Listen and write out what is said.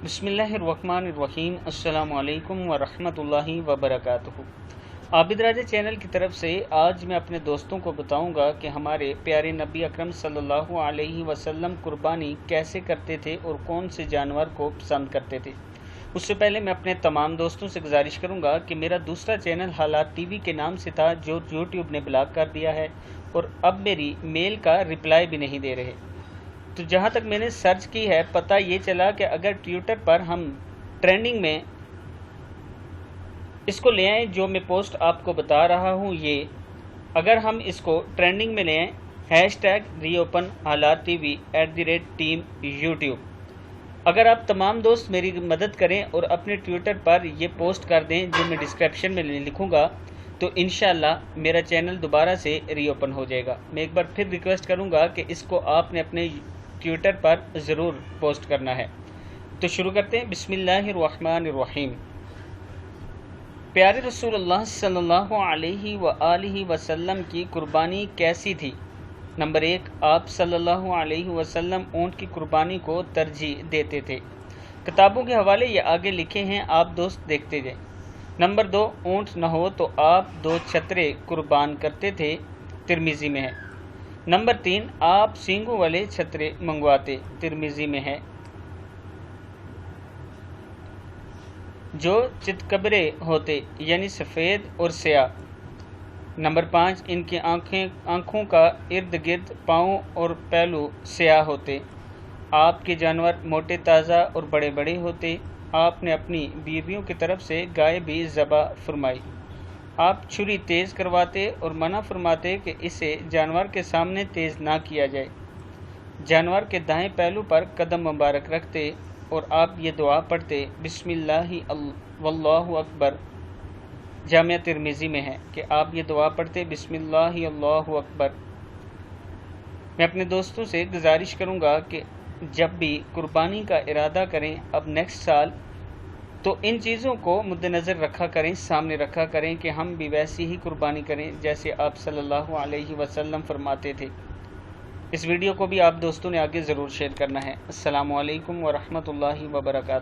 बिस्मिल्लाहिर्रहमानिर्रहीम। अस्सलामु अलैकुम वरहमतुल्लाहि वबरकातुहू। आबिद राजा चैनल की तरफ से आज मैं अपने दोस्तों को बताऊंगा कि हमारे प्यारे नबी अकरम सल्लल्लाहु अलैहि वसल्लम कुर्बानी कैसे करते थे और कौन से जानवर को पसंद करते थे। उससे पहले मैं अपने तमाम दोस्तों से गुजारिश करूंगा कि मेरा दूसरा चैनल हालात टीवी के नाम से था, जो यूट्यूब ने ब्लॉक कर दिया है और अब मेरी मेल का रिप्लाई भी नहीं दे रहे। तो जहाँ तक मैंने सर्च की है, पता ये चला कि अगर ट्विटर पर हम ट्रेंडिंग में इसको ले आएँ, जो मैं पोस्ट आपको बता रहा हूँ, ये अगर हम इसको ट्रेंडिंग में ले आएँ, #reopen हालात टीवी @team YouTube, अगर आप तमाम दोस्त मेरी मदद करें और अपने ट्विटर पर ये पोस्ट कर दें जो मैं डिस्क्रिप्शन में लिखूँगा, तो इंशाल्लाह मेरा चैनल दोबारा से रीओपन हो जाएगा। मैं एक बार फिर रिक्वेस्ट करूँगा कि इसको आपने अपने ट्विटर पर ज़रूर पोस्ट करना है। तो शुरू करते हैं। बिस्मिल्लाहिर्रहमानिर्रहीम। प्यारे रसूलुल्लाह सल्लल्लाहु अलैहि व आलिहि वसल्लम की कुर्बानी कैसी थी। नंबर 1, आप सल्लल्लाहु अलैहि वसल्लम ऊँट की कुर्बानी को तरजीह देते थे। किताबों के हवाले ये आगे लिखे हैं, आप दोस्त देखते जाएं। नंबर 2, ऊँट न हो तो आप 2 छतरे कुर्बान करते थे, तिरमिज़ी में है। नंबर 3, आप सींगों वाले छतरे मंगवाते, तिरमिज़ी में है, जो चितकबरे होते यानी सफ़ेद और स्याह। नंबर 5, इनकी आँखों का इर्द गिर्द पाँव और पहलू स्याह होते। आपके जानवर मोटे ताज़ा और बड़े बड़े होते। आपने अपनी बीवियों की तरफ से गाय भी ज़बा फरमाई। आप छुरी तेज़ करवाते और मना फरमाते कि इसे जानवर के सामने तेज़ ना किया जाए। जानवर के दाएं पहलू पर कदम मुबारक रखते और आप ये दुआ पढ़ते, बिस्मिल्लाहि वल्लाहु अकबर। जामिया तिरमिज़ी में है कि आप ये दुआ पढ़ते, बिस्मिल्लाहि अल्लाहु अकबर। मैं अपने दोस्तों से गुजारिश करूँगा कि जब भी कुर्बानी का इरादा करें अब नेक्स्ट साल, तो इन चीज़ों को मद्देनज़र रखा करें, सामने रखा करें कि हम भी वैसी ही कुर्बानी करें जैसे आप सल्लल्लाहु अलैहि वसल्लम फरमाते थे। इस वीडियो को भी आप दोस्तों ने आगे ज़रूर शेयर करना है। अस्सलामु अलैकुम वरहमतुल्लाहि वबरकातुहू।